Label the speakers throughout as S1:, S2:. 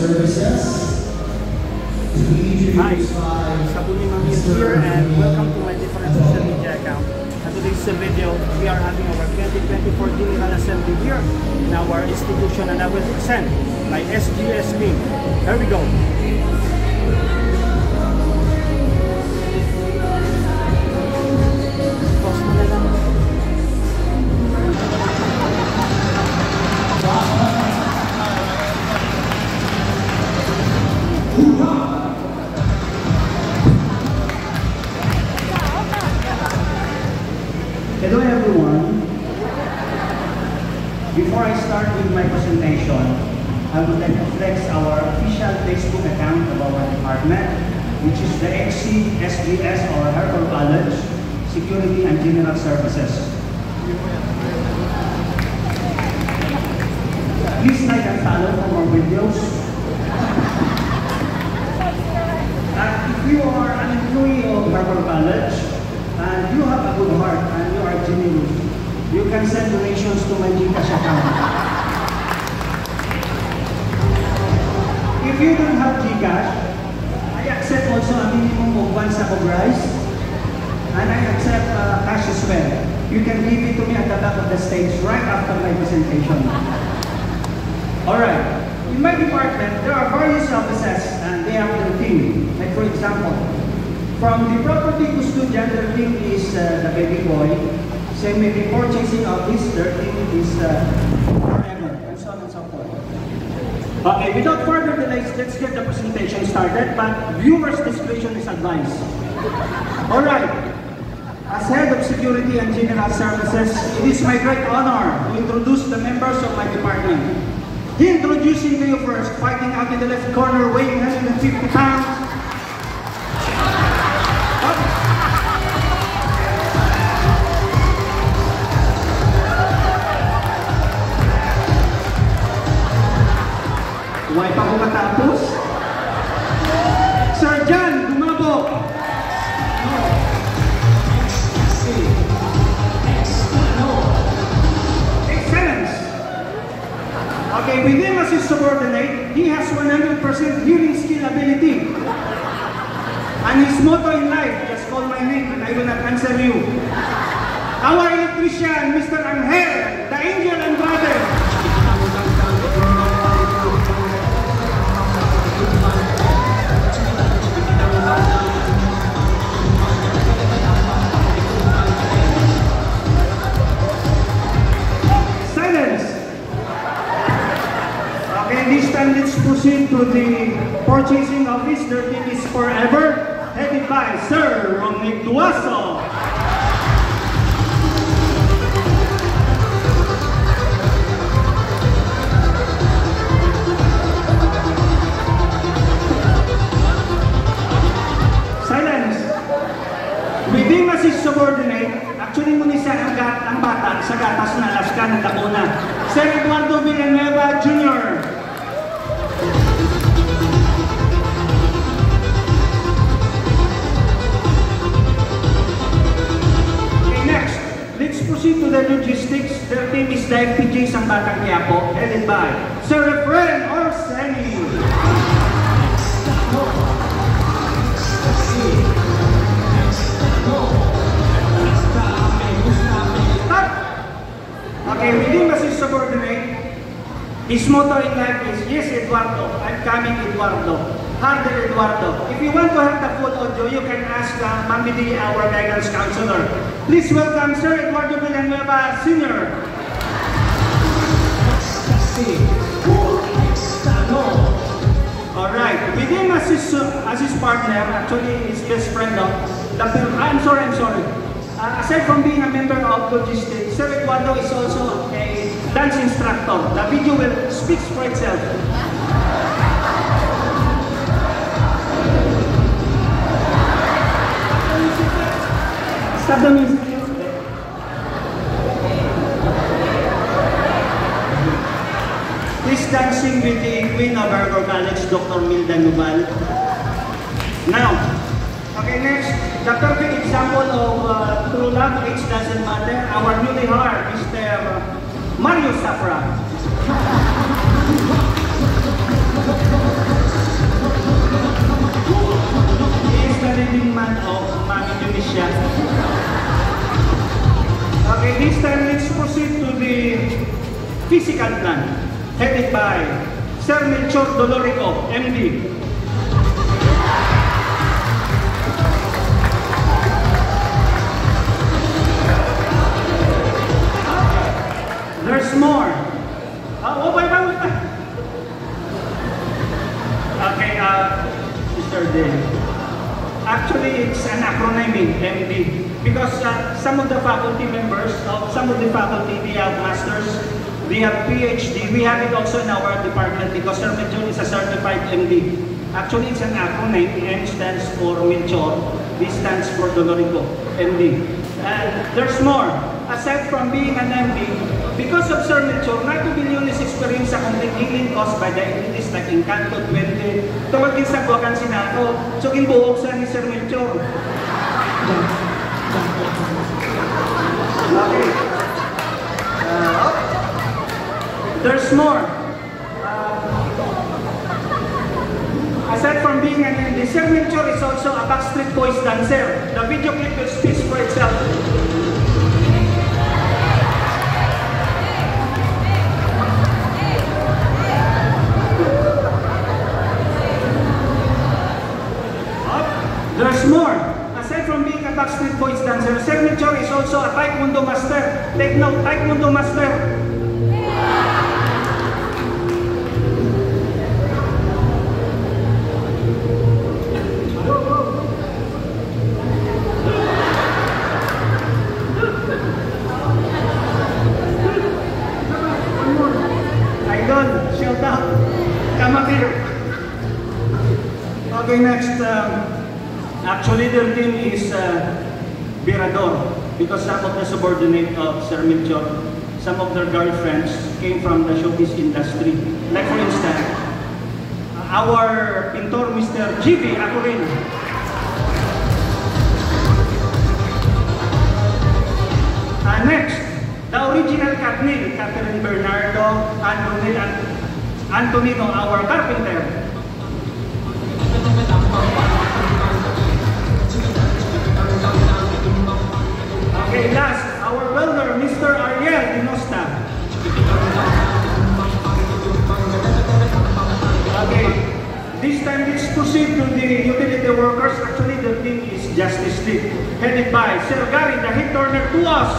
S1: Services.
S2: Hi, Sabuni Mami is here and welcome to my different social media account. And today's video, we are having our 2024 General Assembly here in our institution, and I will present my SGS team. Here we go. Pause mo na lang.
S3: Hello everyone. Before I start with my presentation, I would like to flex our official Facebook account of our department, which is the SGS or Harper College Security and General Services. Please like and follow for more videos. If you are an employee of Harper College, and you have a good heart and you are genuine, you can send donations to my GCash account. If you don't have GCash, I accept also a minimum of 1 sack of rice, and I accept cash as well. You can give it to me at the back of the stage right after my presentation. Alright, in my department, there are various offices and they have their team. Like for example, from the property custodian, their team is the baby boy. Same may be purchasing of this, their team is forever, and so on and so forth. Okay, without further delays, let's get the presentation started, but viewers' discretion is advised. Alright, as head of security and general services, it is my great honor to introduce the members of my department. Introducing to you first, fighting out in the left corner, weighing 150 pounds. Huwag pa ko matapos. Sir John, Dumabo. Excellence. Okay, with him as his subordinate, he has 100% hearing skill ability. And his motto in life, just call my name and I will not answer you. Our electrician, Mr. Angel, the angel and brother. This time, let's proceed to the purchasing office. Their team is forever, headed by Sir Romnick Duaso. Silence. With him as his subordinate, actually muna siya ang bata sa gatas na Alaska ng Lacuna. Sir Eduardo Villanueva Jr. Let's proceed to the logistics. Their team is the FPJ ng Batang Quiapo, headed by Sir Efren Orseni. Stop! Okay, within as his subordinate, his motto in life is, yes Eduardo, I'm coming Eduardo. Harder Eduardo. If you want to have the full audio, you can ask Mami D, our guidance counselor. Please welcome Sir Eduardo Villanueva Sr. Alright, with him as his partner, actually his best friend, I'm sorry. Aside from being a member of logistics, Sir Eduardo is also a dance instructor. The video will speak for itself. Stop the music. Please dancing with the Queen of Harper College, Dr. Milda Nubal. Now, okay, next, the perfect example of true love, age doesn't matter. Our newly hired, Mr. Mario Safra. by Sir Melchor Dolorico, MD. There's more. Wait. Okay, Mr. Dale. Actually, it's an acronym, MD. Because some of the faculty members, some of the faculty, they have masters, they have PhD. We have it also in our department because Sir Melchor is a certified MD. Actually, it's an acronym. M stands for Melchor. D stands for Dolorico, MD. And there's more. Aside from being an MD, because of Sir Melchor, Nato Bilyones experience sa complete healing caused by diabetes like Encanto 20. Tungkol din sa buwakan sinato. So, kinbuhok sa ni Sir Melchor. Okay. There's more. Aside from being an MD, Sir Melchor is also a Backstreet Boys dancer. The video clip will speak for itself. There's more. Aside from being a Backstreet Boys dancer, Sir Melchor is also a Taekwondo master. Take note, Taekwondo master. Idol, shout out. Come up here. Okay, next. Actually, their team is Virador because some of the subordinate of Sir Melchor, some of their girlfriends came from the showbiz industry. Like for instance, our pintor, Mr. GB Acurin. Next, the original Catnil, Catherine Bernardo, Antonino, our carpenter. Okay, last, our welder, Mr. Ariel Dinosta. Okay, this time let's proceed to the utility workers. Actually, the team is Justice League, headed by Sir Gary, the head turner to us.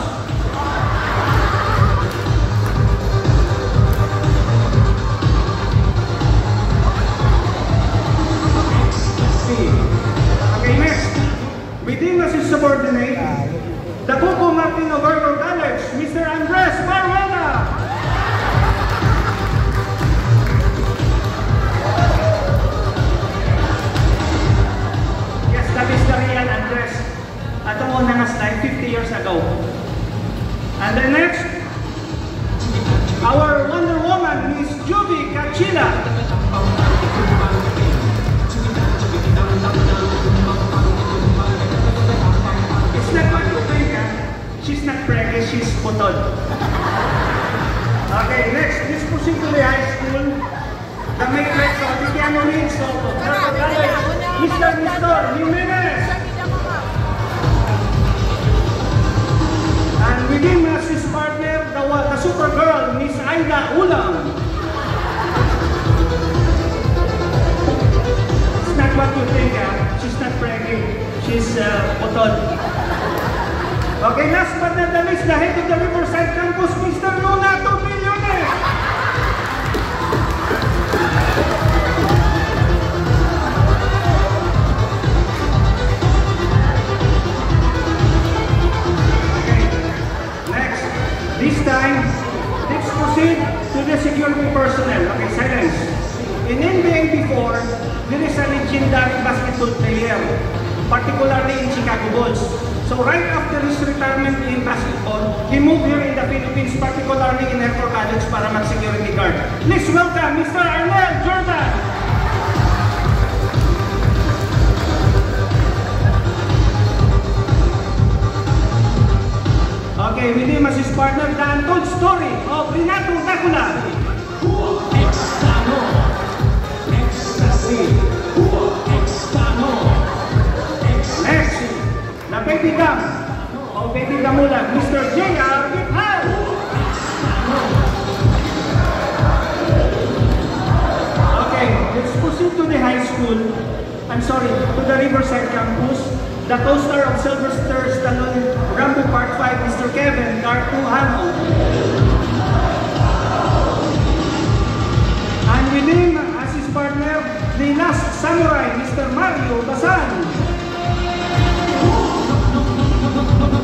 S3: Okay, next, within us is subordinate. The Coco Martin of Virgo College, Mr. Andres Maruela. Yes, that is the real Andres. Ito mo nangas like 50 years ago. And then next, our Wonder Woman, Miss Juby Cachila. It's not what you think, she's not pregnant, she's putol. Okay, next, let's proceed to the high school. The matrix of the piano reads of Mr. Jimenez. And within us his partner, the super girl, Miss Aida Ulam. It's not what you think, she's not pregnant, she's putol. Okay, last but not the least, the head of the Riverside Campus, Mr. Nonato Bilyones. Okay, next. This time, let's proceed to the security personnel. Okay, silence. In NBA before, there is a legendary basketball player, particularly in Chicago Bulls. So right after his retirement in basketball, he moved here in the Philippines, particularly in Airport College para mag-security guard. Please welcome Mr. Arnel Jordan! Okay, with him as his partner, the untold story of Renato Dacula. Extano, ecstasy, extano. Next, the baby gum, o baby gamulan, Mr. J.R. Githal. to the Riverside campus, the co-star of Sylvester Stallone Rambo Part 5, Mr. Kevin Cartuhano. And with him as his partner, the last samurai, Mr. Mario Basan.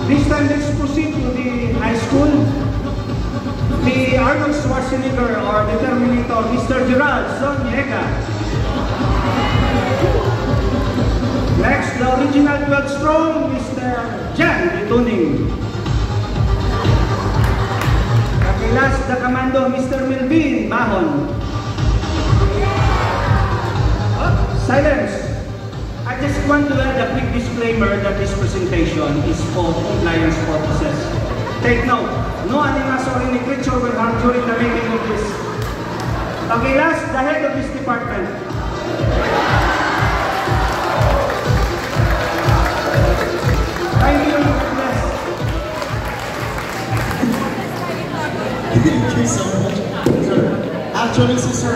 S3: This time, let's proceed to the high school. The Arnold Schwarzenegger or the Terminator, Mr. Gerald Zoniega. Next, the original 12 strong, Mr. Jan Bituning. Okay, last, the commando, Mr. Melvin Bahon. Silence. I just want to add a quick disclaimer that this presentation is for compliance purposes. Take note, no animals or any creature were harmed during the making of this. Okay, last, the head of this department. Thank you.
S1: Thank you so much. Actually, Sister